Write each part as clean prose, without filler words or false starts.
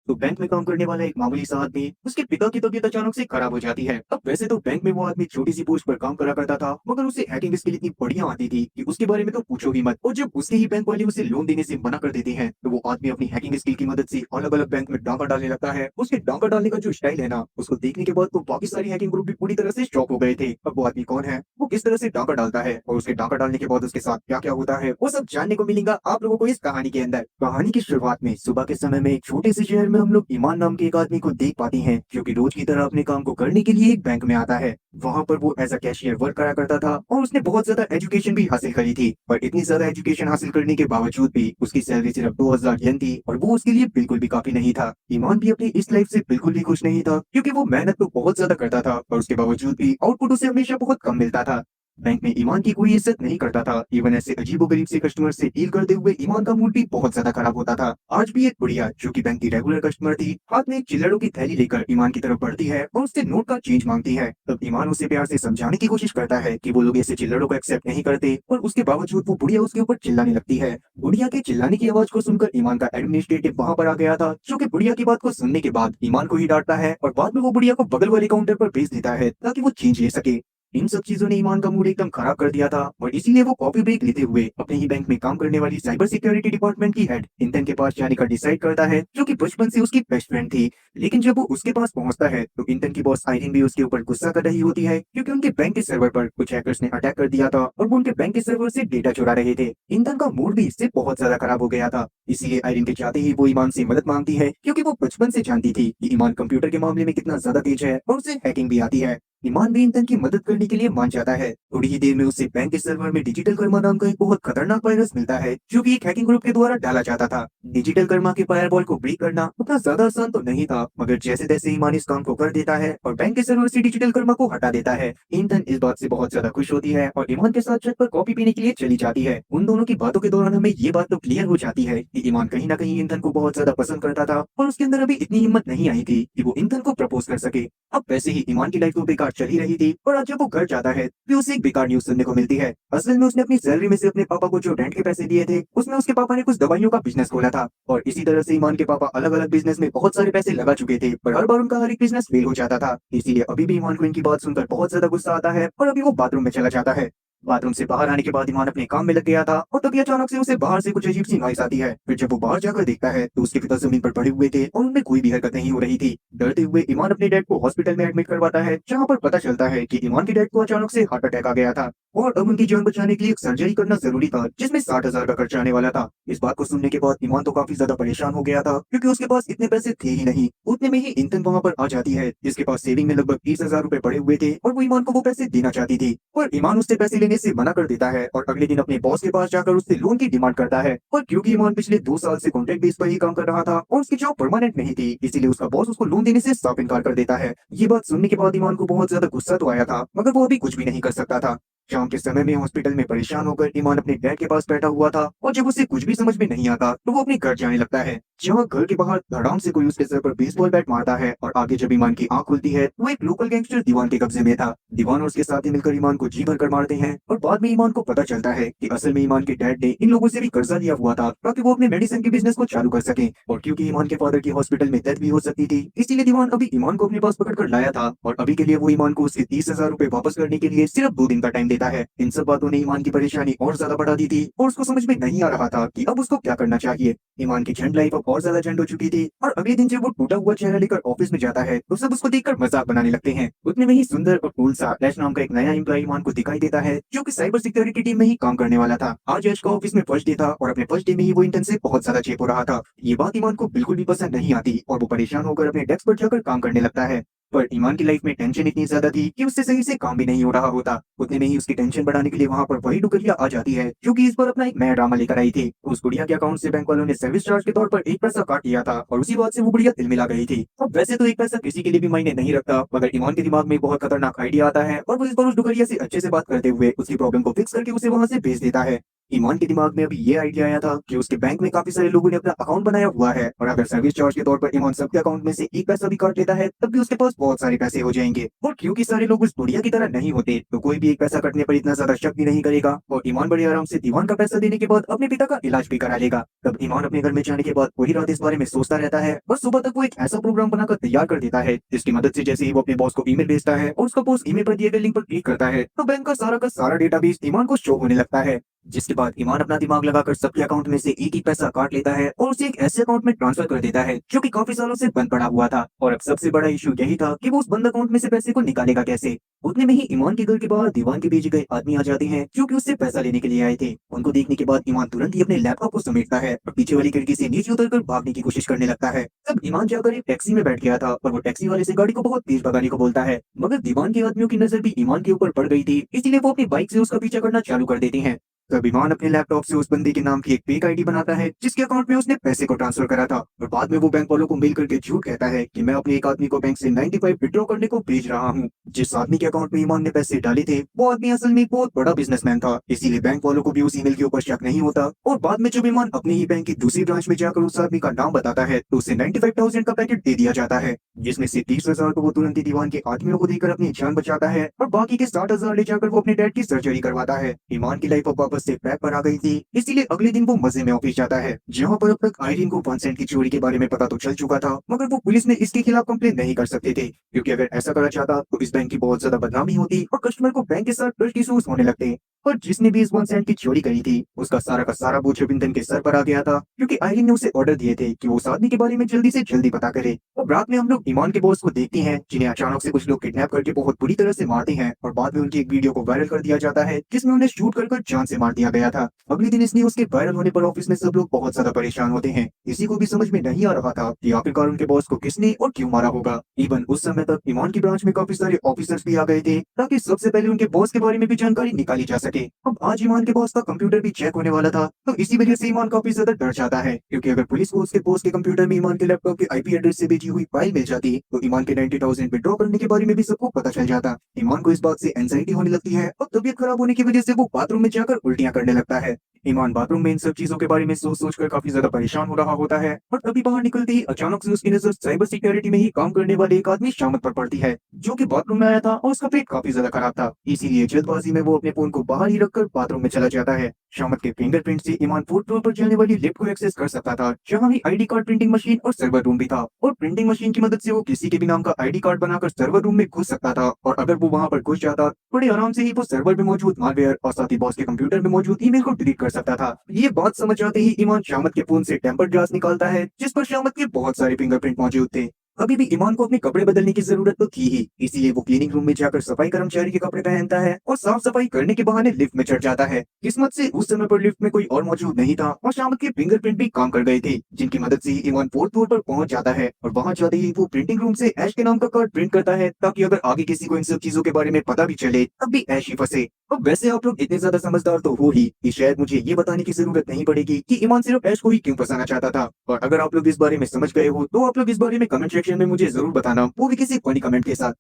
तो बैंक में काम करने वाला एक मामूली सा आदमी, उसके पिता की तबीयत अचानक से खराब हो जाती है। अब वैसे तो बैंक में वो आदमी छोटी सी पोस्ट पर काम करा करता था, मगर उसे हैकिंग स्किल इतनी बढ़िया आती थी कि उसके बारे में तो पूछो ही मत। और जब उसके ही बैंक वाले उसे लोन देने से मना कर देते हैं, तो वो आदमी अपनी हैकिंग स्किल की मदद से अलग अलग बैंक में डाका डालने लगता है। उसके डाका डालने का जो स्टाइल है ना, उसको देखने के बाद तो बाकी सारी हैकिंग ग्रुप भी पूरी तरह से शॉक हो गए थे। अब वो आदमी कौन है, वो किस तरह से डाका डालता है और उसके डाका डालने के बाद उसके साथ क्या क्या होता है, वो सब जानने को मिलेगा आप लोगों को इस कहानी के अंदर। कहानी की शुरुआत में सुबह के समय में एक छोटे से शहर में हम लोग ईमान नाम के एक आदमी को देख पाते हैं, जो कि रोज की तरह अपने काम को करने के लिए एक बैंक में आता है। वहां पर वो एज अ कैशियर वर्क करा करता था और उसने बहुत ज्यादा एजुकेशन भी हासिल करी थी। पर इतनी ज्यादा एजुकेशन हासिल करने के बावजूद भी उसकी सैलरी सिर्फ 2000 येन थी और वो उसके लिए बिल्कुल भी काफी नहीं था। ईमान भी अपनी इस लाइफ से बिल्कुल भी खुश नहीं था, क्योंकि वो मेहनत तो बहुत ज्यादा करता था और उसके बावजूद भी आउटपुट उसे हमेशा बहुत कम मिलता था। बैंक में ईमान की कोई इज्जत नहीं करता था। इवन ऐसे अजीबोगरीब से कस्टमर से डील करते हुए ईमान का मूड भी बहुत ज्यादा खराब होता था। आज भी एक बुढ़िया, जो कि बैंक की रेगुलर कस्टमर थी, हाथ में एक चिल्लड़ों की थैली लेकर ईमान की तरफ बढ़ती है और उससे नोट का चेंज मांगती है। तब ईमान उसे प्यार से समझाने की कोशिश करता है कि वो लोग ऐसे चिल्लड़ों को एक्सेप्ट नहीं करते, और उसके बावजूद वो बुढ़िया उसके ऊपर चिल्लाने लगती है। बुढ़िया के चिल्लाने की आवाज को सुनकर ईमान का एडमिनिस्ट्रेटिव वहां पर आ गया था, जो कि बुढ़िया की बात को सुनने के बाद ईमान को ही डांटता है और बाद में वो बुढ़िया को बगल वाले काउंटर पर भेज देता है ताकि वो चेंज ले सके। इन सब चीजों ने ईमान का मूड एकदम खराब कर दिया था, और इसीलिए वो कॉफी ब्रेक लेते हुए अपने ही बैंक में काम करने वाली साइबर सिक्योरिटी डिपार्टमेंट की हेड इंतन के पास जाने का डिसाइड करता है, जो कि बचपन से उसकी बेस्ट फ्रेंड थी। लेकिन जब वो उसके पास पहुंचता है, तो इंतन की बॉस आइरिन भी उसके ऊपर गुस्सा कर रही होती है, क्योंकि उनके बैंक के सर्वर पर कुछ हैकर्स ने अटैक कर दिया था और वो उनके बैंक के सर्वर से डेटा चुरा रहे थे। इंतन का मूड भी इससे बहुत ज्यादा खराब हो गया था। इसीलिए आइरिन के चाहते ही वो ईमान से मदद मांगती है, क्योंकि वो बचपन से जानती थी कि ईमान कंप्यूटर के मामले में कितना ज्यादा तेज है और उसे हैकिंग भी आती है। ईमान भी इंतन की मदद करने के लिए मान जाता है। थोड़ी ही देर में उसे बैंक के सर्वर में डिजिटल कर्मा नाम का एक बहुत खतरनाक वायरस मिलता है, जो कि एक हैकिंग ग्रुप के द्वारा डाला जाता था। डिजिटल कर्मा के फायरवॉल को ब्रेक करना उतना ज्यादा आसान तो नहीं था, मगर जैसे तैसे ईमान इस काम को कर देता है और बैंक के सर्वर से डिजिटल कर्मा को हटा देता है। इंतन इस बात से बहुत ज्यादा खुश होती है और ईमान के साथ छत पर कॉफी पीने के लिए चली जाती है। उन दोनों की बातों के दौरान हमें ये बात तो क्लियर हो जाती है कि ईमान कहीं ना कहीं इंतन को बहुत ज्यादा पसंद करता था, और उसके अंदर अभी इतनी हिम्मत नहीं आई थी कि वो इंतन को प्रपोज कर सके। अब वैसे ही ईमान की लाइफ तो बेकार चल ही रही थी, और आज जब वो घर जाता है तो उसे एक बेकार न्यूज सुनने को मिलती है। असल में उसने अपनी सैलरी में से अपने पापा को जो रेंट के पैसे दिए थे, उसमें उसके पापा ने कुछ दवाइयों का बिजनेस खोला था, और इसी तरह से ईमान के पापा अलग अलग बिजनेस में बहुत सारे पैसे लगा चुके थे, पर हर बार उनका हर एक बिजनेस फेल हो जाता था। इसीलिए अभी भी ईमान को इनकी बात सुनकर बहुत ज्यादा गुस्सा आता है, और अभी वो बाथरूम में चला जाता है। बाथरूम से बाहर आने के बाद ईमान अपने काम में लग गया था, और तभी अचानक से उसे बाहर से कुछ अजीब सी नॉइस आती है। फिर जब वो बाहर जाकर देखता है, तो उसके पिता जमीन पर पड़े हुए थे और उनमें कोई भी हरकत नहीं हो रही थी। डरते हुए ईमान अपने डैड को हॉस्पिटल में एडमिट करवाता है, जहाँ पर पता चलता है कि ईमान के डैड को अचानक से हार्ट अटैक आ गया था, और अब उनकी जान बचाने के लिए एक सर्जरी करना जरूरी था, जिसमें 60,000 का खर्चा आने वाला था। इस बात को सुनने के बाद ईमान तो काफी ज्यादा परेशान हो गया था, क्योंकि उसके पास इतने पैसे थे ही नहीं। उतने में ही इंतन वहां पर आ जाती है, जिसके पास सेविंग में लगभग 30,000 रुपए पड़े हुए थे, और वो ईमान को वो पैसे देना चाहती थी। पर ईमान उससे पैसे लेने से मना कर देता है, और अगले दिन अपने बॉस के पास जाकर उससे लोन की डिमांड करता है। पर क्योंकि ईमान पिछले 2 साल से कॉन्ट्रैक्ट बेस पर ही काम कर रहा था और उसकी जॉब परमानेंट नहीं थी, इसीलिए उसका बॉस उसको लोन देने से साफ इनकार कर देता है। ये बात सुनने के बाद ईमान को बहुत ज्यादा गुस्सा तो आया था, मगर वो अभी कुछ भी नहीं कर सकता था। शाम के समय में हॉस्पिटल में परेशान होकर ईमान अपने डैड के पास बैठा हुआ था, और जब उसे कुछ भी समझ में नहीं आता, तो वो अपने घर जाने लगता है, जहाँ घर के बाहर धड़ाम से कोई उसके सर पर बेसबॉल बैट मारता है, और आगे जब ईमान की आंख खुलती है, तो एक लोकल गैंगस्टर दीवान के कब्जे में था। दीवान और उसके साथी मिलकर ईमान को जी भर कर मारते हैं, और बाद में ईमान को पता चलता है कि असल में ईमान के डैड ने इन लोगों से भी कर्जा लिया हुआ था, ताकि वो अपने मेडिसिन के बिजनेस को चालू कर सके। और क्योंकि ईमान के फादर की हॉस्पिटल में डेथ भी हो सकती थी, इसीलिए दीवान अभी ईमान को अपने पास पकड़ कर लाया था, और अभी के लिए वो ईमान को उसके 30,000 रुपए वापस करने के लिए सिर्फ 2 दिन का टाइम देता है। इन सब बातों ने ईमान की परेशानी और ज्यादा बढ़ा दी थी, और उसको समझ में नहीं आ रहा था कि अब उसको क्या करना चाहिए। ईमान की झंड लाइफ अब और ज्यादा झंड हो चुकी थी, और अगले दिन जब वो टूटा हुआ चेहरा लेकर ऑफिस में जाता है, तो सब उसको देखकर मजाक बनाने लगते हैं। उतने में ही सुंदर और कूल सा ऐश नाम का एक नया एम्प्लॉय ईमान को दिखाई देता है, जो कि साइबर सिक्योरिटी टीम में ही काम करने वाला था। आज ऐश का ऑफिस में फर्स्ट डे था, और अपने फर्स्ट डे में ही वो इंटर्न से बहुत ज्यादा चेप हो रहा था। ये बात ईमान को बिल्कुल भी पसंद नहीं आती, और वो परेशान होकर अपने डेस्क पर जाकर काम करने लगता है। पर ईमान की लाइफ में टेंशन इतनी ज्यादा थी कि उससे सही से काम भी नहीं हो रहा होता। उतने में ही उसकी टेंशन बढ़ाने के लिए वहां पर वही डुकरिया आ जाती है, जो कि इस बार अपना एक नया ड्रामा लेकर आई थी। उस गुड़िया के अकाउंट से बैंक वालों ने सर्विस चार्ज के तौर पर 1 पैसा काट लिया था, और उसी बात से वो गुड़िया तिलमिला गई थी। अब वैसे तो 1 पैसा किसी के लिए भी मायने नहीं रखता, मगर ईमान के दिमाग में एक बहुत खतरनाक आइडिया आता है, और वो इस बार उस डुकरिया से अच्छे से बात करते हुए उसकी प्रॉब्लम को फिक्स करके उसे वहां से भेज देता है। ईमान के दिमाग में अभी ये आइडिया आया था कि उसके बैंक में काफी सारे लोगों ने अपना अकाउंट बनाया हुआ है और अगर सर्विस चार्ज के तौर पर ईमान सबके अकाउंट में से एक पैसा भी काट लेता है तब भी उसके पास बहुत सारे पैसे हो जाएंगे। और क्योंकि सारे लोग उस बुढ़िया की तरह नहीं होते तो कोई भी एक पैसा कटने पर इतना ज्यादा शक भी नहीं करेगा और ईमान बड़े आराम से दीवान का पैसा देने के बाद अपने पिता का इलाज भी करा लेगा। तब ईमान अपने घर में जाने के बाद पूरी रात इस बारे में सोचता रहता है और सुबह तक वो एक ऐसा प्रोग्राम बनाकर तैयार कर देता है जिसकी मदद से जैसे ही वो अपने बॉस को ईमेल भेजता है और उसका बॉस ईमेल पर दिए गए लिंक पर क्लिक करता है तो बैंक का सारा डेटाबेस ईमान को शो होने लगता है। जिसके बाद ईमान अपना दिमाग लगाकर सबके अकाउंट में से एक ही पैसा काट लेता है और उसे एक ऐसे अकाउंट में ट्रांसफर कर देता है जो कि काफी सालों से बंद पड़ा हुआ था। और अब सबसे बड़ा इशू यही था कि वो उस बंद अकाउंट में से पैसे को निकालेगा कैसे। उतने में ही ईमान के घर के बाहर दीवान के भेजे गए आदमी आ जाते हैं जो कि उससे पैसा लेने के लिए आए थे। उनको देखने के बाद ईमान तुरंत ही अपने लैपटॉप को समेटता है और पीछे वाली खिड़की से नीचे उतरकर भागने की कोशिश करने लगता है। तब ईमान जाकर एक टैक्सी में बैठ गया था और वो टैक्सी वाले से गाड़ी को बहुत तेज भगाने को बोलता है मगर दीवान के आदमियों की नजर भी ईमान के ऊपर पड़ गई थी इसलिए वो अपनी बाइक से उसका पीछा करना चालू कर देते हैं। तब ईमान अपने लैपटॉप से उस बंदे के नाम की एक फेक आईडी बनाता है जिसके अकाउंट में उसने पैसे को ट्रांसफर करा था और बाद में वो बैंक वालों को मेल करके झूठ कहता है कि मैं अपने एक आदमी को बैंक से 95 विड्रॉ करने को भेज रहा हूँ। जिस आदमी के अकाउंट में ईमान ने पैसे डाले थे वो आदमी असल में एक बहुत बड़ा बिजनेसमैन था इसीलिए बैंक वालों को भी उस ईमेल के ऊपर शक नहीं होता। और बाद में जब ईमान अपने ही बैंक की दूसरी ब्रांच में जाकर उस आदमी का नाम बताता है तो उसे 95,000 का पैकेट दे दिया जाता है जिसमें से 30,000 को वो तुरंत ही दीवान के आदमियों को देकर अपनी जान बचाता है और बाकी के 60,000 ले जाकर वो अपने डैड की सर्जरी करवाता है। ईमान की लाइफ अब वापस से ट्रैक पर आ गई थी इसीलिए अगले दिन वो मजे में ऑफिस जाता है जहाँ पर अब तक आयरीन को 1 सेंट की चोरी के बारे में पता तो चल चुका था मगर वो पुलिस में इसके खिलाफ कंप्लेन नहीं कर सकते थे क्योंकि अगर ऐसा करा जाता तो इस बैंक की बहुत ज्यादा बदनामी होती और कस्टमर को बैंक के साथ ट्रस्ट इश्यूज होने लगते। और जिसने भी इस 1 सेंट की चोरी करी थी उसका सारा का सारा बोझ बिंदन के सर पर आ गया था क्योंकि आयरीन ने उसे ऑर्डर दिए थे कि वो उस आदमी के बारे में जल्दी से जल्दी पता करे। और रात में हम लोग ईमान के बॉस को देखते हैं जिन्हें अचानक से कुछ लोग किडनैप करके बहुत बुरी तरह से मारते हैं और बाद में उनकी एक वीडियो को वायरल कर दिया जाता है जिसमें उन्हें शूट कर जान से मार दिया गया था। अगले दिन इस न्यूज के वायरल होने पर ऑफिस में सब लोग बहुत ज्यादा परेशान होते हैं। किसी को भी समझ में नहीं आ रहा था कि आखिरकार उनके बॉस को किसने और क्यों मारा होगा। इवन उस समय तक ईमान की ब्रांच में काफी सारे ऑफिसर्स भी आ गए थे ताकि सबसे पहले उनके बॉस के बारे में भी जानकारी निकाली जा सके। अब आज ईमान के बॉस का कंप्यूटर भी चेक होने वाला था तो इसी वजह से ईमान काफी ज्यादा डर जाता है क्योंकि अगर पुलिस को उसके बॉस के कंप्यूटर में ईमान के लैपटॉप के आईपी एड्रेस से भेजी हुई फाइल मिल जाती तो ईमान के 90,000 विड्रॉ करने के बारे में भी सबको पता चल जाता। ईमान को इस बात से एंजाइटी होने लगती है और तबीयत खराब होने की वजह से वो बाथरूम में जाकर उल्टियां करने लगता है। ईमान बाथरूम में इन सब चीजों के बारे में सोच सोच कर काफी ज्यादा परेशान हो रहा होता है और तभी बाहर निकलते ही अचानक से उसकी नजर साइबर सिक्योरिटी में ही काम करने वाले एक आदमी शामत पर पड़ती है जो कि बाथरूम में आया था और उसका पेट काफी ज्यादा खराब था इसीलिए जल्दबाजी में वो अपने फोन को बाहर ही रखकर बाथरूम में चला जाता है। शामत के फिंगरप्रिंट से ईमान 4th फ्लोर पर चलने वाली लिफ्ट को एक्सेस कर सकता था जहाँ भी आईडी कार्ड प्रिंटिंग मशीन और सर्वर रूम भी था और प्रिंटिंग मशीन की मदद से वो किसी के भी नाम का आईडी कार्ड बनाकर सर्वर रूम में घुस सकता था और अगर वो वहां पर घुस जाता बड़े आराम से ही वो सर्वर में मौजूद मालवेयर और साथ ही बॉस के कंप्यूटर में मौजूद ईमेल को डिलीट कर सकता था। ये बात समझ आते ही ईमान शामत के फोन से टेम्पर्ड ग्लास निकालता है जिस पर शामत के बहुत सारे फिंगरप्रिंट मौजूद थे। अभी भी ईमान को अपने कपड़े बदलने की जरूरत तो थी ही इसीलिए वो क्लीनिंग रूम में जाकर सफाई कर्मचारी के कपड़े पहनता है और साफ सफाई करने के बहाने लिफ्ट में चढ़ जाता है। किस्मत से उस समय पर लिफ्ट में कोई और मौजूद नहीं था और शामत के फिंगरप्रिंट भी काम कर गए थे जिनकी मदद से ईमान 4th फ्लोर पर पहुंच जाता है और वहां जाते ही वो प्रिंटिंग रूम से ऐश के नाम का कार्ड प्रिंट करता है ताकि अगर आगे किसी को इन सब चीजों के बारे में पता भी चले तब भी ऐश ही फंसे। अब वैसे आप लोग इतने ज्यादा समझदार तो हो ही कि शायद मुझे ये बताने की जरूरत नहीं पड़ेगी कि ईमान सिर्फ ऐश को ही क्यों फंसाना चाहता था। और अगर आप लोग इस बारे में समझ गए हो तो आप लोग इस बारे में कमेंट सेक्शन में मुझे जरूर बताना वो भी किसी फनी कमेंट के साथ।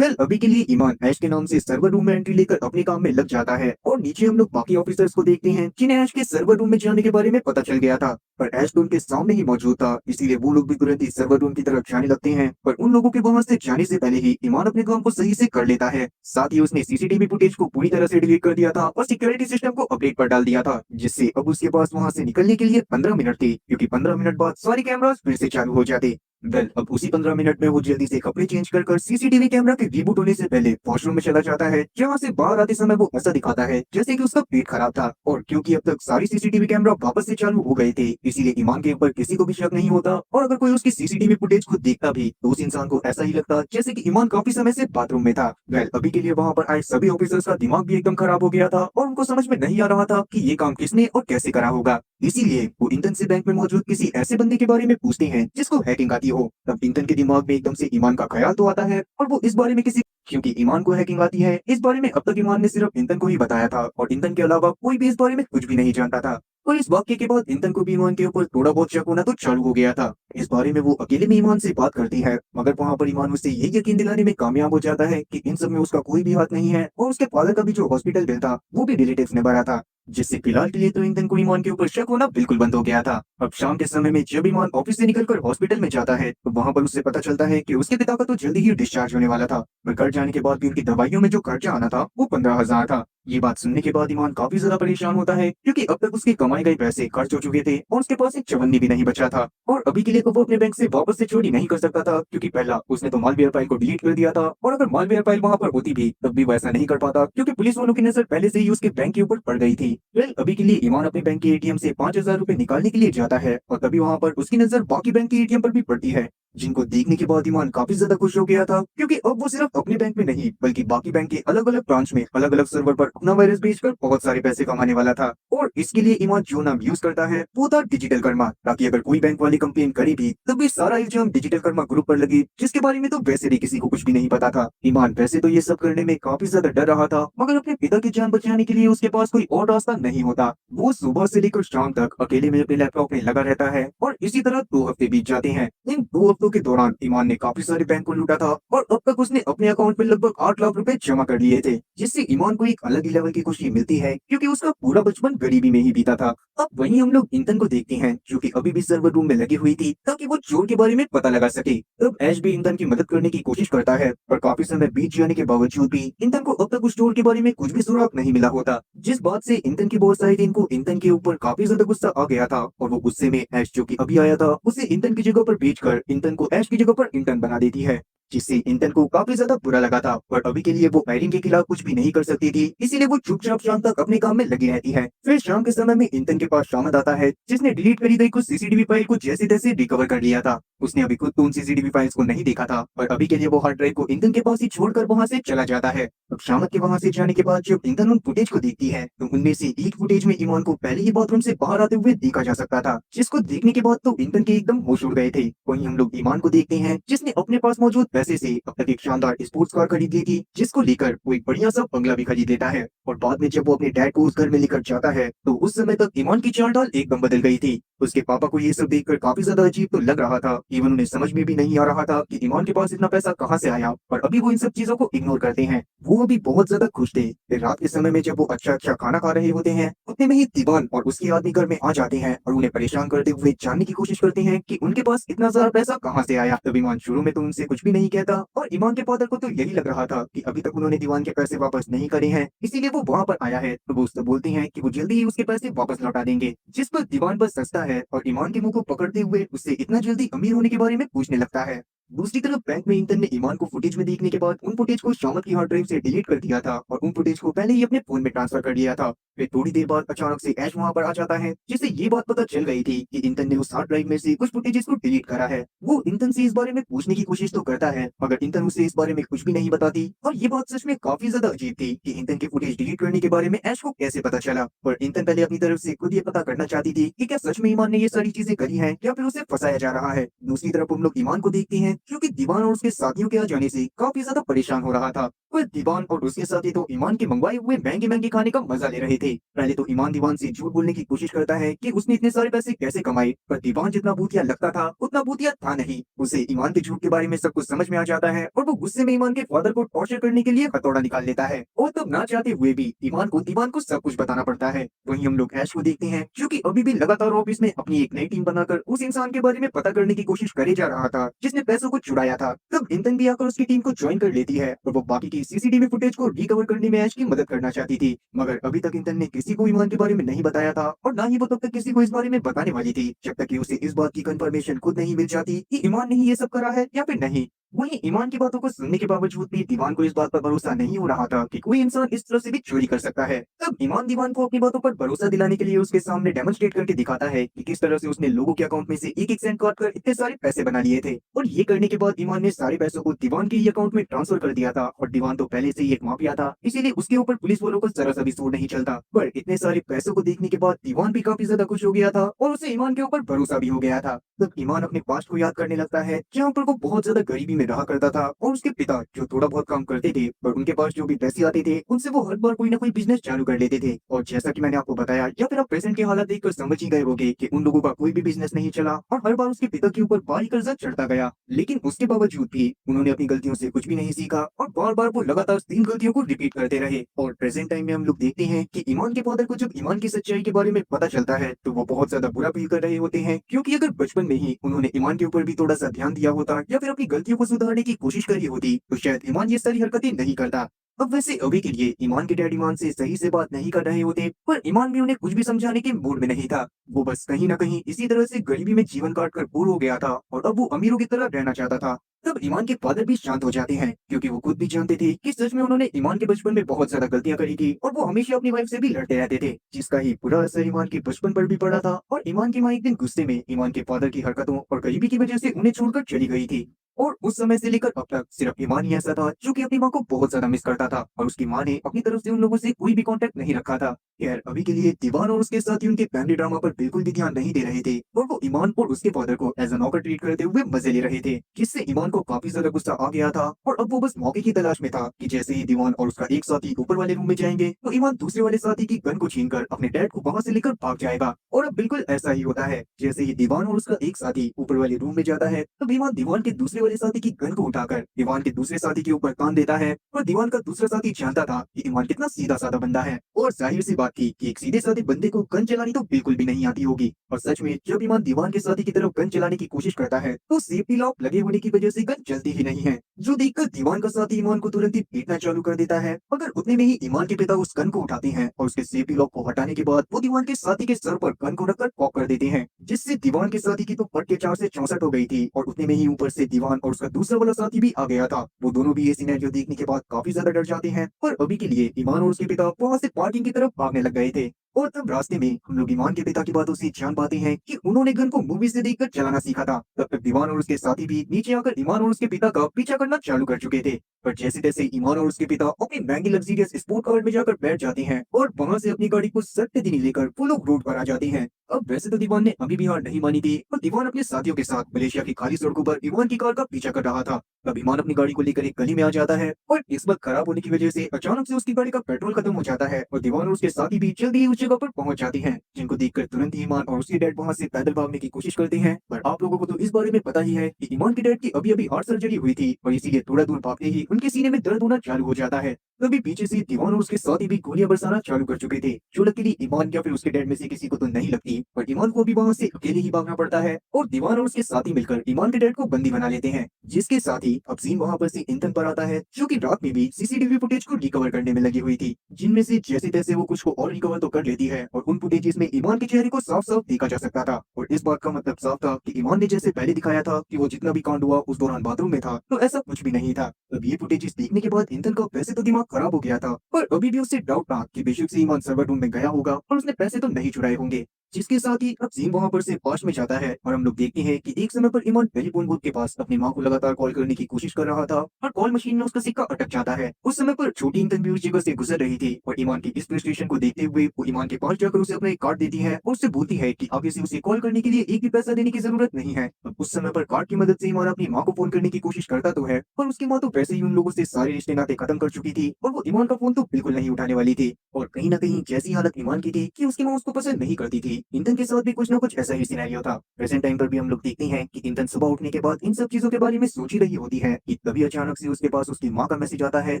अभी के लिए ईमान ऐश के नाम से सर्वर रूम में एंट्री लेकर अपने काम में लग जाता है और नीचे हम लोग बाकी ऑफिसर्स को देखते हैं जिन्हें ऐश के सर्वर रूम में जाने के बारे में पता चल गया था पर ऐश तो उनके सामने ही मौजूद था इसीलिए वो लोग भी तुरंत ही सर्वर रूम की तरफ जाने लगते हैं। पर उन लोगों के वहां से जाने से पहले ही ईमान अपने काम को सही से कर लेता है। साथ ही उसने सीसीटीवी फुटेज को पूरी तरह से डिलीट कर दिया था और सिक्योरिटी सिस्टम को अपडेट पर डाल दिया था जिससे अब उसके पास वहां से निकलने के लिए 15 मिनट थे क्योंकि 15 मिनट बाद सारे कैमरास फिर से चालू हो जाते। अब उसी 15 मिनट में वो जल्दी से कपड़े चेंज कर सीसीटीवी कैमरा के रिबूट होने से पहले वॉशरूम में चला जाता है जहाँ से बाहर आते समय वो ऐसा दिखाता है जैसे कि उसका पेट खराब था। और क्योंकि अब तक सारी सीसीटीवी कैमरा वापस से चालू हो गए थे इसीलिए ईमान के ऊपर किसी को भी शक नहीं होता और अगर कोई उसकी सीसीटीवी फुटेज को देखता भी तो उस इंसान को ऐसा ही लगता जैसे कि ईमान काफी समय से बाथरूम में था। अभी के लिए वहाँ पर आए सभी ऑफिसर्स का दिमाग भी एकदम खराब हो गया था और उनको समझ में नहीं आ रहा था कि ये काम किसने और कैसे करा होगा। इसीलिए वो इंटन से बैंक में मौजूद किसी ऐसे बंदे के बारे में पूछते हैं जिसको हैकिंग आती हो। तब इंटन के दिमाग में एकदम से ईमान का ख्याल तो आता है और वो इस बारे में किसी क्योंकि ईमान को हैकिंग आती है, इस बारे में अब तक ईमान ने सिर्फ इंतन को ही बताया था और इंतन के अलावा कोई भी इस बारे में कुछ भी नहीं जानता था। और इस वाक्य के बाद इंतन को भी ईमान के ऊपर थोड़ा बहुत शक होना तो चालू हो गया था। इस बारे में वो अकेले में ईमान से बात करती है, मगर वहाँ पर ईमान उसे ये यकीन दिलाने में कामयाब हो जाता है कि इन सब में उसका कोई भी हाथ नहीं है और उसके फादर का भी जो हॉस्पिटल बिल था वो भी रिलेटिव्स ने भरा था। जिससे फिलहाल के लिए तो इंतन को ईमान के ऊपर शक होना बिल्कुल बंद हो गया था। अब शाम के समय में जब ईमान ऑफिस से निकलकर हॉस्पिटल में जाता है तो वहाँ पर उससे पता चलता है कि उसके पिता का तो जल्दी ही डिस्चार्ज होने वाला था। पर घर जाने के बाद भी उनकी दवाइयों में जो खर्चा आना था वो 15,000 था। ये बात सुनने के बाद ईमान काफी ज्यादा परेशान होता है, क्योंकि अब तक उसके कमाए गए पैसे खर्च हो चुके थे और उसके पास एक चवन्नी भी नहीं बचा था। और अभी के लिए तो वो अपने बैंक से वापस से चोरी नहीं कर सकता था, क्योंकि पहला उसने तो मालवेयर फाइल को डिलीट कर दिया था और अगर मालवेयर फाइल वहां पर होती भी तब भी वो ऐसा नहीं कर पाता, क्योंकि पुलिस वालों की नजर पहले से ही उसके बैंक के ऊपर पड़ गई थी। वेल, अभी के लिए ईमान अपने बैंक के एटीएम से 5,000 रुपए निकालने के लिए जाता है और तभी वहां पर उसकी नजर बाकी बैंक के एटीएम पर भी पड़ती है, जिनको देखने के बाद ईमान काफी ज्यादा खुश हो गया था, क्योंकि अब वो सिर्फ अपने बैंक में नहीं बल्कि बाकी बैंक के अलग अलग ब्रांच में अलग अलग सर्वर पर अपना वायरस भेजकर बहुत सारे पैसे कमाने वाला था। और इसके लिए ईमान जो नाम यूज करता है वो था डिजिटल कर्मा, ताकि अगर कोई बैंक वाली कंप्लेन करे भी तब भी सारा इल्जाम डिजिटल कर्मा ग्रुप पर लगे, जिसके बारे में तो वैसे भी किसी को कुछ भी नहीं पता था। ईमान वैसे तो ये सब करने में काफी ज्यादा डर रहा था, मगर अपने पिता की जान बचाने के लिए उसके पास कोई और रास्ता नहीं होता। वो सुबह से लेकर शाम तक अकेले में अपने लैपटॉप में लगा रहता है और इसी तरह 2 हफ्ते बीत जाते हैं। इन 2 हफ्तों के दौरान ईमान ने काफी सारे बैंक को लूटा था और अब तक उसने अपने अकाउंट में लगभग 8 लाख रुपए जमा कर लिए थे, जिससे ईमान को एक अलग ही लेवल की खुशी मिलती है, क्योंकि उसका पूरा बचपन गरीबी में ही बीता था। अब वहीं हम लोग इंतन को देखते हैं, जो कि अभी भी सर्वर रूम में लगी हुई थी ताकि वो चोर के बारे में पता लगा सके। तब ऐश भी इंतन की मदद करने की कोशिश करता है, पर काफी समय बीत जाने के बावजूद भी इंतन को अब तक उस चोर के बारे में कुछ भी सुराग नहीं मिला होता, जिस बात से इंतन के बॉस साहिदीन को इंतन के ऊपर काफी ज्यादा गुस्सा आ गया था और वो गुस्से में ऐश जो कि अभी आया था उसे इंतन की जगह पर भेजकर इंतन को ऐश की जगह पर इंटर्न बना देती है, जिससे इंटर्न को काफी ज्यादा बुरा लगा था। पर अभी के लिए वो आयरिन के खिलाफ कुछ भी नहीं कर सकती थी, इसीलिए वो चुपचाप शाम तक अपने काम में लगी रहती है। फिर शाम के समय में इंटर्न के पास शामत आता है, जिसने डिलीट करी गई कुछ सीसीटीवी फाइल को जैसे तैसे रिकवर कर लिया था। उसने अभी खुद तो उन सीसीटीवी फाइल्स को नहीं देखा था, पर अभी के लिए वो हार्ड ड्राइव को इंटर्न के पास ही छोड़कर वहां से चला जाता है। अब शामत के वहां से जाने के बाद जब इंटर्न उन फुटेज को देखती है तो उनमें से एक फुटेज में ईमान को पहले ही बाथरूम से बाहर आते हुए देखा जा सकता था, जिसको देखने के बाद तो इंटर्न के एकदम होश उड़ गए थे। वहीं हम लोग ईमान को देखते हैं, जिसने अपने पास मौजूद पैसे से अब तक एक शानदार स्पोर्ट्स कार खरीद ली थी, जिसको लेकर वो एक बढ़िया सा बंगला भी खरीद लेता है। और बाद में जब वो अपने डैड को उस घर में लेकर जाता है तो उस समय तक ईमान की चाल ढाल एकदम बदल गई थी। उसके पापा को ये सब देखकर काफी ज्यादा अजीब तो लग रहा था, इवन उन्हें समझ में भी नहीं आ रहा था कि ईमान के पास इतना पैसा कहाँ से आया, पर अभी वो इन सब चीजों को इग्नोर करते हैं। वो अभी बहुत ज्यादा खुश थे। फिर रात के समय में जब वो अच्छा अच्छा खाना खा रहे होते हैं, उतने में ही दीवान और उसके आदमी घर में आ जाते हैं और उन्हें परेशान करते हुए जानने की कोशिश करते हैं कि उनके पास इतना सारा पैसा कहाँ से आया। तब ईमान शुरू में तो उनसे कुछ भी नहीं कहता और ईमान के फादर को तो यही लग रहा था कि अभी तक उन्होंने दीवान के पैसे वापस नहीं करे हैं, इसीलिए वो वहाँ पर आया है। तो वो उससे बोलते हैं कि वो जल्दी ही उसके पैसे वापस लौटा देंगे, जिस पर दीवान बस हंसता है और ईमान के मुंह को पकड़ते हुए उससे इतना जल्दी अमीर होने के बारे में पूछने लगता है। दूसरी तरफ बैंक में इंटर्न ने ईमान को फुटेज में देखने के बाद उन फुटेज को शामत की हार्ड ड्राइव से डिलीट कर दिया था और उन फुटेज को पहले ही अपने फोन में ट्रांसफर कर दिया था। फिर थोड़ी देर बाद अचानक से ऐश वहां पर आ जाता है, जिससे ये बात पता चल गई थी कि इंटर्न ने उस हार्ड ड्राइव में से कुछ फुटेजेस को डिलीट करा है। वो इंटर्न से इस बारे में पूछने की कोशिश तो करता है, मगर इंटर्न उसे इस बारे में कुछ भी नहीं बताती। और ये बात सच में काफी ज्यादा अजीब थी कि इंटर्न की फुटेज डिलीट करने के बारे में ऐश को कैसे पता चला। पर इंटर्न पहले अपनी तरफ से खुद ये पता करना चाहती थी कि क्या सच में ईमान ने ये सारी चीजें करी हैं या फिर उसे फंसाया जा रहा है। दूसरी तरफ हम लोग ईमान को देखते हैं, क्योंकि दीवान और उसके साथियों के आ जाने से काफी ज्यादा परेशान हो रहा था। पर दीवान और उसके साथी तो ईमान के मंगवाए हुए महंगे महंगे खाने का मजा ले रहे थे। पहले तो ईमान दीवान से झूठ बोलने की कोशिश करता है कि उसने इतने सारे पैसे कैसे कमाए, पर दीवान जितना भूतिया लगता था उतना भूतिया था नहीं। उसे ईमान के झूठ के बारे में सब कुछ समझ में आ जाता है और वो गुस्से में ईमान के फादर को टॉर्चर करने के लिए हथौड़ा निकाल लेता है। और तब ना चाहते हुए भी ईमान को दीवान को सब कुछ बताना पड़ता है। वहीं हम लोग ऐश को देखते हैं, जो कि अभी भी लगातार ऑफिस में अपनी एक नई टीम बनाकर उस इंसान के बारे में पता करने की कोशिश करे जा रहा था जिसने पैसों को चुराया था। तब इंतन भी आकर उसकी टीम को ज्वाइन कर लेती है और वो बाकी की सीसीटीवी फुटेज को रिकवर करने में ऐश की मदद करना चाहती थी, मगर अभी तक इंतन ने किसी को ईमान के बारे में नहीं बताया था और ना ही वो तब तक किसी को इस बारे में बताने वाली थी, जब तक कि उसे इस बात की कंफर्मेशन खुद नहीं मिल जाती कि ईमान ने ही ये सब करा है या फिर नहीं। वहीं ईमान की बातों को सुनने के बावजूद भी दीवान को इस बात पर भरोसा नहीं हो रहा था कि कोई इंसान इस तरह से भी चोरी कर सकता है। तब ईमान दीवान को अपनी बातों पर भरोसा दिलाने के लिए उसके सामने डेमोन्स्ट्रेट करके दिखाता है कि किस तरह से उसने लोगों के अकाउंट में से एक एक सेंट काट कर इतने सारे पैसे बना लिए थे। और ये करने के बाद ईमान ने सारे पैसों को दीवान के ही अकाउंट में ट्रांसफर कर दिया था और दीवान तो पहले से ही एक माफिया था, इसीलिए उसके ऊपर पुलिस वालों को जरा सा भी जोर नहीं चलता। पर इतने सारे पैसों को देखने के बाद दीवान भी काफी ज्यादा खुश हो गया था और उसे ईमान के ऊपर भरोसा भी हो गया था। तब ईमान अपने पास्ट को याद करने लगता है, जहाँ पर वो बहुत ज्यादा गरीबी में रहा करता था और उसके पिता जो थोड़ा बहुत काम करते थे पर उनके पास जो भी पैसे आते थे उनसे वो हर बार कोई ना कोई बिजनेस चालू कर लेते थे। और जैसा कि मैंने आपको बताया या फिर आप प्रेजेंट के हालात देखकर समझ ही गए होंगे कि उन लोगों का कोई भी बिजनेस नहीं चला और हर बार उसके पिता के ऊपर भारी कर्जा चढ़ता गया। लेकिन उसके बावजूद भी उन्होंने अपनी गलतियों से कुछ भी नहीं सीखा और बार बार वो लगातार सेम गलतियों को रिपीट करते रहे। और प्रेजेंट टाइम में हम लोग देखते हैं कि ईमान के फादर को जब ईमान की सच्चाई के बारे में पता चलता है तो वो बहुत ज्यादा बुरा फील कर रहे होते हैं, क्योंकि अगर बचपन में ही उन्होंने ईमान के ऊपर भी थोड़ा सा ध्यान दिया होता या फिर अपनी गलतियों को सुधारने की कोशिश करी होती तो शायद ईमान ये सारी हरकतें नहीं करता। अब वैसे अभी के लिए ईमान के डैड ईमान से सही से बात नहीं कर रहे होते पर ईमान भी उन्हें कुछ भी समझाने के मूड में नहीं था। वो बस कहीं ना कहीं इसी तरह से गरीबी में जीवन काट कर बोर हो गया था और अब वो अमीरों की तरह रहना चाहता था। तब ईमान के फादर भी शांत हो जाते हैं क्योंकि वो खुद भी जानते थे कि सच में उन्होंने ईमान के बचपन में बहुत ज्यादा गलतियां करी थी और वो हमेशा अपनी वाइफ से भी लड़ते रहते थे, जिसका ही बुरा असर ईमान के बचपन पर भी पड़ा था। और ईमान की माँ एक दिन गुस्से में ईमान के फादर की हरकतों और गरीबी की वजह से उन्हें छोड़कर चली गई थी। और उस समय से लेकर अब तक सिर्फ ईमान ही ऐसा था जो कि अपनी माँ को बहुत ज्यादा मिस करता था और उसकी माँ ने अपनी तरफ से उन लोगों से कोई भी कांटेक्ट नहीं रखा था। खैर अभी के लिए दीवान और उसके साथी उनके फैमिली ड्रामा पर बिल्कुल भी ध्यान नहीं दे रहे थे और वो ईमान और उसके फादर को एज अ नौकर ट्रीट करते हुए मजे ले रहे थे, जिससे ईमान को काफी ज्यादा गुस्सा आ गया था। और अब वो बस मौके की तलाश में था कि जैसे ही दीवान और उसका एक साथी ऊपर वाले रूम में जाएंगे तो ईमान दूसरे वाले साथी की गन को छीनकर अपने डैड को वहां से लेकर भाग जाएगा। और अब बिल्कुल ऐसा ही होता है, जैसे ही दीवान और उसका एक साथी ऊपर वाले रूम में जाता है तो ईमान दीवान के दूसरे वाले साथी की गन को उठाकर दीवान के दूसरे साथी के ऊपर तान देता है। और दीवान का दूसरा साथी जानता था कि ईमान कितना सीधा साधा बंदा है और जाहिर सी बात थी कि एक सीधे साधे बंदे को गन चलानी तो बिल्कुल भी नहीं आती होगी। और सच में जब ईमान दीवान के साथी की तरफ गन चलाने की कोशिश करता है तो सेफ्टी लॉक लगे होने की वजह से गन चलती ही नहीं है, जो देखकर दीवान का साथी ईमान को तुरंत ही पीटना चालू कर देता है। मगर उतने में ही ईमान के पिता उस गन को उठाते हैं और उसके सेफ्टी लॉक को हटाने के बाद वो दीवान के साथी के सर पर गन को रखकर पॉप कर देते हैं, जिससे दीवान के साथी की तो फट के 4 से 64 हो गई थी और उतने में ही ऊपर से दीवान और उसका दूसरा वाला साथी भी आ गया था। वो दोनों भी ये सिनेरियो देखने के बाद काफी ज्यादा डर जाते हैं और अभी के लिए ईमान और उसके पिता वहां से पार्किंग की तरफ भागने लग गए थे। और तब रास्ते में हम लोग ईमान के पिता की बातों से जान पाते हैं कि उन्होंने गन को मूवी से देखकर चलाना सीखा था। तब तक दीवान और उसके साथी भी नीचे आकर ईमान और उसके पिता का पीछा करना चालू कर चुके थे। पर जैसे तैसे ईमान और उसके पिता अपनी महंगी लग्जरियस स्पोर्ट कार में जाकर बैठ जाते हैं और वहां से अपनी गाड़ी को सट्टे दिन लेकर वो लोग रोड पर आ जाते हैं। अब वैसे तो दीवान ने अभी भी हार नहीं मानी थी और दीवान अपने साथियों के साथ मलेशिया की खाली सड़कों पर ईमान की कार का पीछा कर रहा था। तब ईमान अपनी गाड़ी को लेकर एक गली में आ जाता है और किस्मत खराब होने की वजह से अचानक से उसकी गाड़ी का पेट्रोल खत्म हो जाता है और दीवान और उसके साथी भी जल्दी ही उस जगह पर पहुंच जाते हैं, जिनको देखकर तुरंत ही ईमान और उसके डैड वहां से पैदल भागने की कोशिश करते हैं। पर आप लोगों को तो इस बारे में पता ही है कि ईमान के डैड की अभी अभी हार्ट सर्जरी हुई थी और इसीलिए थोड़ा दूर भागते ही उनके सीने में दर्द होना चालू हो जाता है। तभी पीछे से दीवान और उसके साथी भी गोलियां बरसाना चालू कर चुके थे, जो लकीली ईमान या फिर उसके डैड में से किसी को तो नहीं लगती, पर ईमान को भी वहां से अकेले ही भागना पड़ता है और दीवान और उसके साथी मिलकर ईमान के डैड को बंदी बना लेते हैं। जिसके साथ ही अब सीन वहां पर से इंतन पर आता है, जो कि रात में भी सीसीटीवी फुटेज को रिकवर करने में लगी हुई थी, जिनमें से जैसे तैसे वो कुछ को और रिकवर तो कर लेती है और उन फुटेजेस में ईमान के चेहरे को साफ साफ देखा जा सकता था। और इस बात का मतलब साफ था कि ईमान ने जैसे पहले दिखाया था कि वो जितना भी कांड हुआ उस दौरान बाथरूम में था, तो ऐसा कुछ भी नहीं था। अब ये फुटेजेस देखने के बाद इंतन का वैसे तो दिमाग खराब हो गया था, पर अभी भी उसे डाउट था कि बेशक से ईमान सर्वर रूम में गया होगा और उसने पैसे तो नहीं चुराए होंगे। जिसके साथ ही अब सीन वहां पर से पास में जाता है और हम लोग देखते हैं कि एक समय पर ईमान टेलीफोन बूथ के पास अपनी माँ को लगातार कॉल करने की कोशिश कर रहा था और कॉल मशीन में उसका सिक्का अटक जाता है। उस समय पर छोटी इंतन भी उस जगह से गुजर रही थी और ईमान की इस फ्रस्ट्रेशन को देखते हुए वो ईमान के पास जाकर उसे अपना एक कार्ड देती है और उससे बोलती है कि आगे से उसे कॉल करने के लिए एक भी पैसा देने की जरूरत नहीं है। अब उस समय पर कार्ड की मदद से ईमान अपनी माँ को फोन करने की कोशिश करता तो है, पर उसकी माँ तो वैसे ही उन लोगों से सारे रिश्ते नाते खत्म कर चुकी थी और वो ईमान का फोन तो बिल्कुल नहीं उठाने वाली थी। और कहीं ना कहीं जैसी हालत ईमान की थी कि उसकी माँ उसको पसंद नहीं करती थी, इंतन के साथ भी कुछ ना कुछ ऐसा ही सिनेरियो था। प्रेजेंट टाइम पर भी हम लोग देखते हैं कि इंतन सुबह उठने के बाद इन सब चीजों के बारे में सोच ही रही होती है कि तभी अचानक से उसके पास उसकी माँ का मैसेज आता है,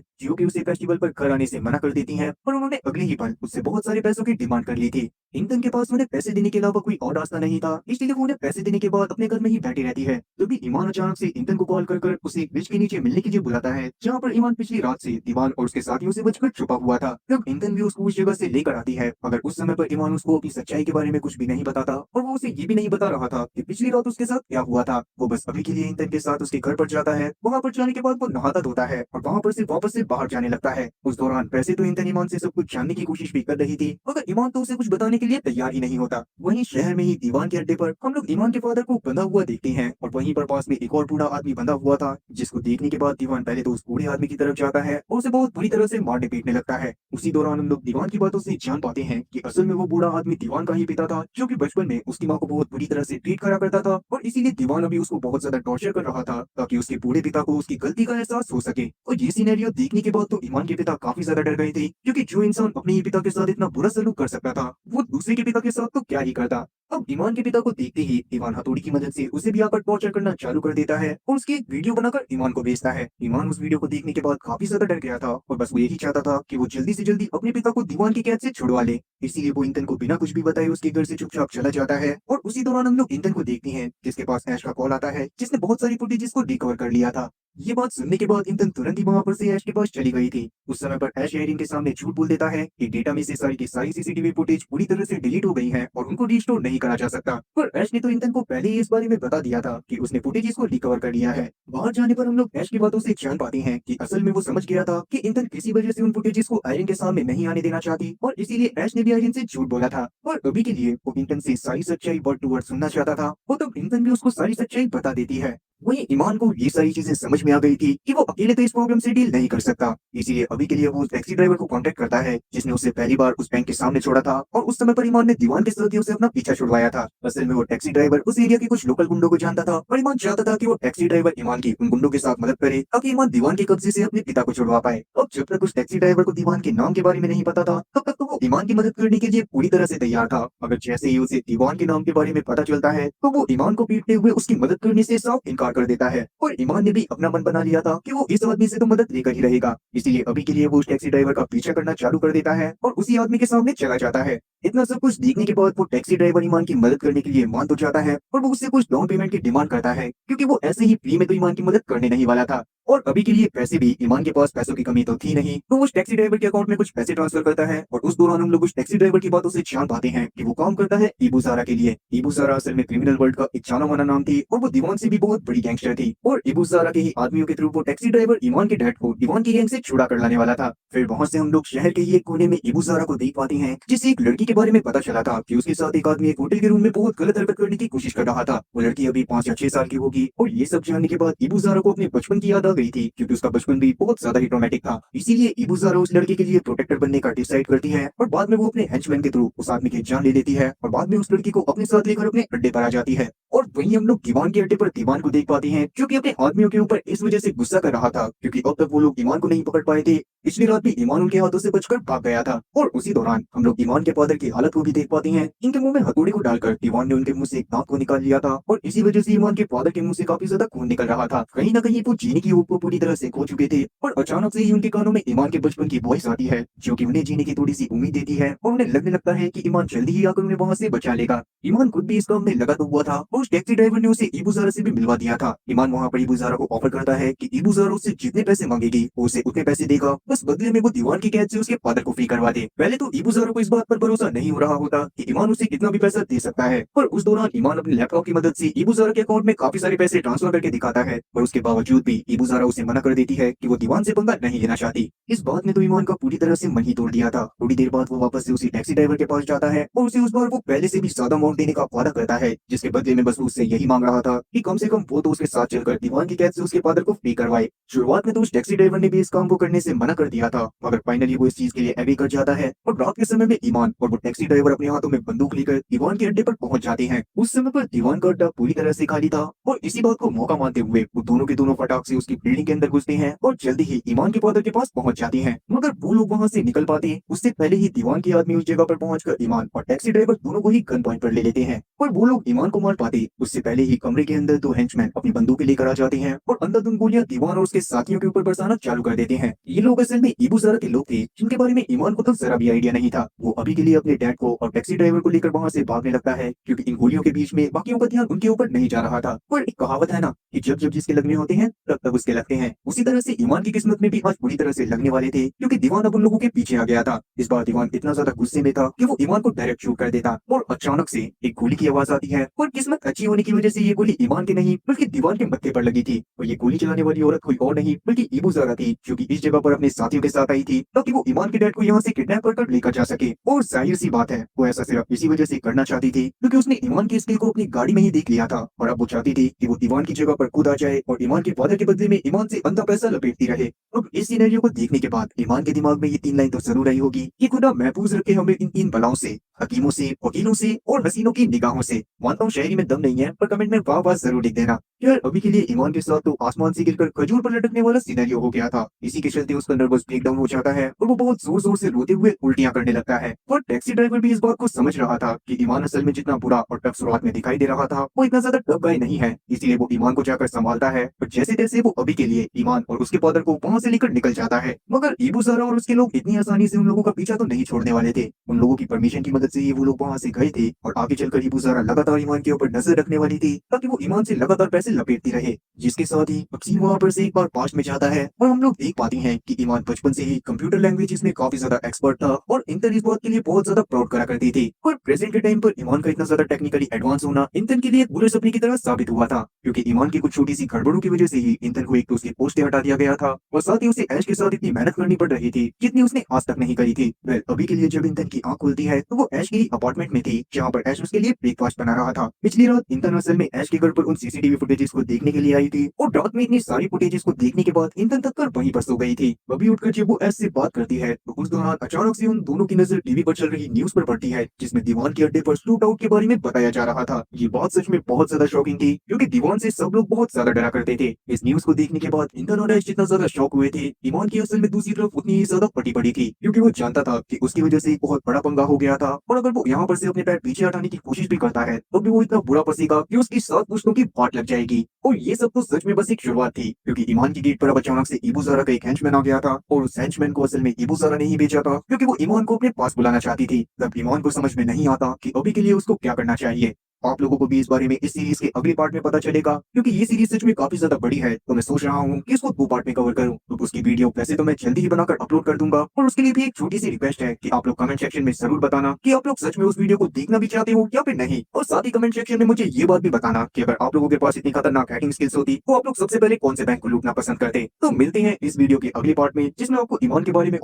जो कि उसे फेस्टिवल पर घर आने से मना कर देती है और उन्होंने अगले ही पल उससे बहुत सारे पैसों की डिमांड कर ली थी। इंतन के पास उन्हें पैसे देने के अलावा कोई और रास्ता नहीं था, इसलिए वो उन्हें पैसे देने के बाद अपने घर में ही बैठी रहती है। तभी ईमान अचानक से इंतन को कॉल कर उसे एक ब्रिज के नीचे मिलने के लिए बुलाता है, जहाँ पर ईमान पिछली रात से दीवान और उसके साथियों से बचकर छुपा हुआ था। तब इंतन भी उसको उस जगह से लेकर आती है, मगर उस समय पर ईमान उसको अपनी सच्चाई के बारे में कुछ भी नहीं बताता और वो उसे ये भी नहीं बता रहा था कि पिछली रात उसके साथ क्या हुआ था। वो बस अभी के लिए इंतन के साथ उसके घर पर जाता है। वहाँ पर जाने के बाद वो नहाता धोता है और वहाँ पर से वापस से बाहर जाने लगता है। उस दौरान वैसे तो इंतन ईमान से सब कुछ जानने की कोशिश भी कर रही थी, मगर ईमान तो उसे कुछ बताने के लिए तैयार ही नहीं होता। वहीं शहर में ही दीवान के अड्डे पर हम लोग ईमान के फादर को बंधा हुआ देखते हैं और वहीं पर पास में एक और बूढ़ा आदमी बंधा हुआ था, जिसको देखने के बाद दीवान पहले तो उस बूढ़े आदमी की तरफ जाता है और उसे बहुत बुरी तरह से मारने पीटने लगता है। उसी दौरान हम लोग दीवान की बातों से जान पाते हैं कि असल में वो बूढ़ा आदमी दीवान का ही पिता मिलता था, जो कि बचपन में उसकी माँ को बहुत बुरी तरह से ट्रीट करा करता था और इसीलिए दीवाना भी उसको बहुत ज्यादा टॉर्चर कर रहा था ताकि उसके बूढ़े पिता को उसकी गलती का एहसास हो सके। और ये सिनेरियो देखने के बाद तो ईमान के पिता काफी ज्यादा डर गए थे, क्योंकि जो इंसान अपने ही पिता के साथ इतना बुरा सलूक कर सकता था, वो दूसरे के पिता के साथ तो क्या ही करता। अब ईमान के पिता को देखते ही ईमान हथौड़ी की मदद से उसे भी आकर टॉर्चर करना चालू कर देता है और उसकी एक वीडियो बनाकर ईमान को भेजता है। ईमान उस वीडियो को देखने के बाद काफी ज्यादा डर गया था और बस वो यही चाहता था कि वो जल्दी से जल्दी अपने पिता को दीवान की कैद से छुड़वा ले। इसीलिए वो इंतन को बिना कुछ भी बताए उसके घर से चुपचाप चला जाता है और उसी दौरान हम लोग इंतन को देखते हैं जिसके पास ऐश का कॉल आता है, जिसने बहुत सारी फुटेजेस को रिकवर कर लिया था। ये बात सुनने के बाद इंतन तुरंत ही वहां पर से ऐश के पास चली गई थी। उस समय पर ऐश एरिन के सामने झूठ बोल देता है कि डेटा में से सारी की सारी सीसीटीवी फुटेज पूरी तरह से डिलीट हो गई है और उनको रिस्टोर नहीं करा जा सकता। पर ऐश ने तो इंतन को पहले ही इस बारे में बता दिया था कि उसने फुटेजेस को रिकवर कर लिया है। बाहर जाने पर हम लोग ऐश की बातों से जान पाते हैं कि असल में वो समझ गया था कि इंतन किसी वजह से उन फुटेजेस को आयरन के सामने नहीं आने देना चाहती और इसीलिए ऐश ने भी आयरन से झूठ बोला था। और अभी के लिए वो इंतन से सारी सच्चाई वर्ड टू वर्ड सुनना चाहता था, वो तब इंतन भी उसको सारी सच्चाई बता देती है। वहीं ईमान को ये सारी चीजें समझ में आ गई थी कि वो अकेले तो इस प्रॉब्लम से डील नहीं कर सकता, इसीलिए अभी के लिए वो टैक्सी ड्राइवर को कांटेक्ट करता है जिसने उसे पहली बार उस बैंक के सामने छोड़ा था और उस समय पर ईमान ने दीवान के साथियों से अपना पीछा छुड़वाया था। असल में वो टैक्सी ड्राइवर उस एरिया के कुछ लोकल गुंडों को जानता था और ईमान चाहता था कि वो टैक्सी ड्राइवर ईमान की उन गुंडों के साथ मदद करे ताकि ईमान दीवान के कब्जे से अपने पिता को छुड़वा पाए। अब जब तक उस टैक्सी ड्राइवर को दीवान के नाम के बारे में नहीं पता था, तब तक तो वो ईमान की मदद करने के लिए पूरी तरह से तैयार था, मगर जैसे ही उसे दीवान के नाम के बारे में पता चलता है तो वो ईमान को पीटते हुए उसकी मदद करने से साफ इनकार कर देता है। और ईमान ने भी अपना मन बना लिया था कि वो इस आदमी से तो मदद लेकर ही रहेगा, इसीलिए अभी के लिए वो उस टैक्सी ड्राइवर का पीछा करना चालू कर देता है और उसी आदमी के सामने चला जाता है। इतना सब कुछ देखने के बाद वो टैक्सी ड्राइवर ईमान की मदद करने के लिए मान तो जाता है और वो उससे कुछ डाउन पेमेंट की डिमांड करता है, क्योंकि वो ऐसे ही फ्री में तो ईमान की मदद करने नहीं वाला था और अभी के लिए पैसे भी ईमान के पास पैसों की कमी तो थी नहीं। तो उस टैक्सी ड्राइवर के अकाउंट में कुछ पैसे ट्रांसफर करता है और उस दौरान हम लोग उस टैक्सी ड्राइवर की बातों से जान पाते हैं कि वो काम करता है इबू सारा के लिए। इबू सारा असल में क्रिमिनल वर्ल्ड का एक जाना माना नाम थी और वो दीवान से भी बहुत बड़ी गैंगस्टर थी और इबू सारा के ही आदमियों के थ्रू वो टैक्सी ड्राइवर ईमान के डैड को दीवान की गैंग से छुड़ा कर लाने वाला था। फिर वहां से हम लोग शहर के ही एक कोने में इबू सारा को देख पाते हैं, जिससे एक लड़की के बारे में पता चला था कि उसके साथ एक आदमी एक होटल के रूम में बहुत गलत हरकत करने की कोशिश कर रहा था। वो लड़की अभी 5 या 6 साल की होगी और ये सब जानने के बाद इबू सारा को अपने बचपन की याद आ गई थी, क्योंकि उसका बचपन भी बहुत ज्यादा ही ट्रॉमेटिक था। इसीलिए इबू सारा उस लड़के के लिए प्रोटेक्टर बनने का डिसाइड करती है और बाद में वो अपने हेंचमैन के थ्रू उस आदमी की जान ले लेती है और बाद में उस लड़की को अपने साथ लेकर अपने अड्डे पर आ जाती है। और वहीं हम लोग दीवान के अड्डे पर दीवान को देख पाते हैं, जो कि अपने आदमियों के ऊपर इस वजह से गुस्सा कर रहा था क्योंकि अब तक वो लोग ईमान को नहीं पकड़ पाए थे। पिछली रात भी ईमान उनके हाथों से बचकर भाग गया था और उसी दौरान हम लोग ईमान के फादर की हालत को भी देख पाते हैं। इनके मुंह में हथौड़े को डालकर दीवान ने उनके मुंह से एक दांत को निकाल लिया था और इसी वजह से ईमान के फादर के मुंह से काफी ज्यादा खून निकल रहा था। कहीं ना कहीं वो जीने की होप को पूरी तरह से खो चुके थे और अचानक से ही उनके कानों में ईमान के बचपन की वॉइस आती है, जो कि उन्हें जीने की थोड़ी सी उम्मीद देती है और उन्हें लगने लगता है कि ईमान जल्दी ही आकर उन्हें वहां से बचा लेगा। ईमान खुद भी इस काम में लगा तो हुआ था और उस टैक्सी ड्राइवर ने उसे इबू ज़ारा से भी मिलवा दिया था। ईमान वहां पर इबू ज़ारा को ऑफर करता है कि इबू ज़ारा उससे जितने पैसे मांगेगी वो उसे उतने पैसे देगा, बस बदले में वो दीवान की कैद से उसके फादर को फ्री करवा दे। पहले तो इबू ज़ारा को इस बात पर भरोसा नहीं हो रहा होता कि ईमान उसे कितना भी पैसा दे सकता है, पर उस दौरान ईमान अपने लैपटॉप की मदद से इबू ज़ारा के अकाउंट में काफी सारे पैसे ट्रांसफर करके दिखाता है, पर उसके बावजूद भी इबू ज़ारा उसे मना कर देती है कि वो दीवान से पंगा नहीं लेना चाहती। इस बात ने तो ईमान का पूरी तरह से मन ही तोड़ दिया था। थोड़ी देर बाद वो वापस से उसी टैक्सी ड्राइवर के पास जाता है और उसे उस बार वो पहले से भी ज्यादा अमाउंट देने का वादा करता है, जिसके बदले में बस वो उससे यही मांग रहा था कि कम से कम वो तो उसके साथ चलकर दीवान की कैद से उसके फादर को फ्री करवाए। शुरुआत में तो उस टैक्सी ड्राइवर ने भी इस काम को करने से मना कर दिया था, मगर फाइनली वो इस चीज के लिए एग्री कर जाता है और रात के समय में ईमान और वो टैक्सी ड्राइवर अपने हाथों में बंदूक लेकर दीवान के अड्डे पर पहुंच जाते हैं। उस समय पर दीवान का अड्डा पूरी तरह से खाली था और इसी बात को मौका मानते हुए वो दोनों के दोनों फटाक से उसकी बिल्डिंग के अंदर घुसते हैं और जल्दी ही ईमान के फादर के पास पहुंच जाते हैं। मगर वो लोग वहां से निकल पाते हैं उससे पहले ही दीवान के आदमी उस जगह पर पहुंचकर ईमान और टैक्सी ड्राइवर दोनों को ही गन पॉइंट पर ले लेते हैं। पर वो लोग ईमान को मार पाते उससे पहले ही कमरे के अंदर दो हेंचमैन अपनी बंदूकें लेकर आ जाते हैं और अंधाधुंध गोलियां दीवान और उसके साथियों के ऊपर बरसाना चालू कर देते हैं। ये लोग असल में इबू ज़ारा के लोग थे जिनके बारे में ईमान को तो जरा भी आइडिया नहीं था। वो अभी के लिए अपने डैड को और टैक्सी ड्राइवर को लेकर वहां से भागने लगता है, क्योंकि इन गोलियों के बीच में बाकियों का ध्यान उनके ऊपर नहीं जा रहा था। पर एक कहावत है ना कि जब जब जिसके लगने होते हैं तब तब उसके लगते हैं। उसी तरह से ईमान की किस्मत में भी आज पूरी तरह से लगने वाले थे, क्योंकि दीवान अब उन लोगों के पीछे आ गया था। इस बार दीवान इतना ज्यादा गुस्से में था कि वो ईमान को डायरेक्ट शूट कर देता और अचानक से एक गोली की आवाज आती है और किस्मत अच्छी होने की वजह से ये गोली ईमान के नहीं बल्कि दीवान के मत्थे पर लगी थी और ये गोली चलाने वाली औरत कोई और नहीं बल्कि इबू ज़ारा थी, जो कि इस जगह पर अपने साथियों के साथ आई थी ताकि वो ईमान के डैड को यहाँ से किडनैप कर लेकर जा सके। और जाहिर सी बात है वो ऐसा सिर्फ इसी वजह से करना चाहती थी क्योंकि उसने ईमान की स्किल को अपनी गाड़ी में ही देख लिया था और अब वो चाहती थी कि वो ईमान की जगह पर खुद आ जाए और ईमान के फादर के बदले में ईमान से अंधा पैसा लपेटती रहे। अब इस सिनेरियो को देखने के बाद ईमान के दिमाग में ये 3 लाइन तो जरूर आई होगी कि खुदा महफूज रखे हमें इन 3 बलाओं से, हकीमों से, वकीलों से और हसीनों की निगाहों से। मानता हूँ शायरी में दम नहीं है पर कमेंट में वाह वाह जरूर लिख देना। यार अभी के लिए ईमान के साथ तो आसमान से गिरकर खजूर पर लटकने वाला सिनेरियो हो गया था। इसी के चलते उसका नर्वस ब्रेकडाउन हो जाता है और वो बहुत जोर जोर से रोते हुए उल्टियां करने लगता है। और टैक्सी ड्राइवर भी इस बात को समझ रहा था कि ईमान असल में जितना बुरा और टफ शुरुआत में दिखाई दे रहा था वो इतना ज्यादा टफ गाय नहीं है, इसीलिए वो ईमान को जाकर संभालता है और जैसे तैसे वो अभी के लिए ईमान और उसके फादर को वहां से लेकर निकल जाता है। मगर इबू सारा और उसके लोग इतनी आसानी से उन लोगों का पीछा तो नहीं छोड़ने वाले थे। उन लोगों की परमिशन की मदद से ही वो लोग वहां से गए थे और आगे चलकर इबू सारा लगातार ईमान के ऊपर नजर रखने वाली थी ताकि वो ईमान से लगातार पैसे लपेटती रहे। जिसके साथ ही अक्सीम वहां पर से एक बार पास्ट में जाता है और हम लोग देख पाते हैं कि ईमान बचपन से ही कंप्यूटर लैंग्वेजेस में काफी ज्यादा एक्सपर्ट था और इंटन इस बात के लिए बहुत ज्यादा प्राउड करा करती थी। और प्रेजेंट के टाइम पर ईमान का इतना ज्यादा टेक्निकली एडवांस होना इंटन के लिए एक बुरे सपने की तरह साबित हुआ था क्योंकि ईमान की कुछ छोटी सी गड़बड़ों की वजह से ही इंटन को एक तो उसकी पोस्ट से हटा दिया गया था और साथ ही उसे ऐश के साथ इतनी मेहनत करनी पड़ रही थी जितनी उसने आज तक नहीं करी थी। वेल अभी के लिए जब इंटन की आंख खुलती है तो वो ऐश की अपार्टमेंट में थी जहाँ पर ऐश उसके लिए ब्रेकफास्ट बना रहा था। पिछली रात इंटन असल में ऐश के घर पर उन सीसीटीवी फुटेजेस को देखने के लिए आई थी और रात में इतनी सारी फुटेजेस को देखने के बाद इंटन थक कर वहीं पर सो गई थी। अभी उठकर जब वो ऐश से बात करती है तो उस दौरान अचानक से उन दोनों की नजर टीवी पर चल रही न्यूज पर पड़ती है जिसमें दीवान के अड्डे पर शूट आउट के बारे में बताया जा रहा था। ये बात सच में बहुत ज्यादा शॉकिंग थी क्योंकि दीवान से सब लोग बहुत ज्यादा डरा करते थे। इस न्यूज को देखने के बाद इंटन और ऐश जितना ज्यादा शॉक हुए थे ईमान की असल में दूसरी तरफ उतनी ही ज्यादा फटी पड़ी थी क्योंकि वो जानता था कि उसकी वजह से एक बहुत बड़ा पंगा हो गया था और अगर वो यहाँ पर से अपने पैर पीछे हटाने की कोशिश भी करता है तो भी वो इतना बुरा फंसेगा कि उसकी 7 पुश्तों की वाट लग जाएगी। और ये सब तो सच में बस एक शुरुआत थी क्योंकि ईमान की गेट पर अब अचानक से इबू ज़ारा का एक हेंचमैन आ गया था और उस हेंचमैन को असल में इबू ज़ारा ने ही भेजा था क्योंकि वो ईमान को अपने पास बुलाना चाहती थी। तब ईमान को समझ में नहीं आता कि अभी के लिए उसको क्या करना चाहिए। आप लोगों को भी इस बारे में इस सीरीज के अगले पार्ट में पता चलेगा क्योंकि ये सीरीज सच में काफी ज्यादा बड़ी है तो मैं सोच रहा हूँ कि इसको 2 पार्ट में कवर करूँ। तो उसकी वीडियो वैसे तो मैं जल्दी ही बनाकर अपलोड कर दूंगा और उसके लिए भी एक छोटी सी रिक्वेस्ट है कि आप लोग कमेंट सेक्शन में जरूर बताना कि आप लोग सच में उस वीडियो को देखना भी चाहते हो या फिर नहीं। और साथ ही कमेंट सेक्शन में मुझे ये बात भी बताना कि अगर आप लोगों के पास इतनी खतरनाक हैकिंग स्किल्स होती तो आप लोग सबसे पहले कौन से बैंक को लूटना पसंद करते। तो मिलते हैं इस वीडियो के अगले पार्ट में जिसमें आपको ईमान के बारे में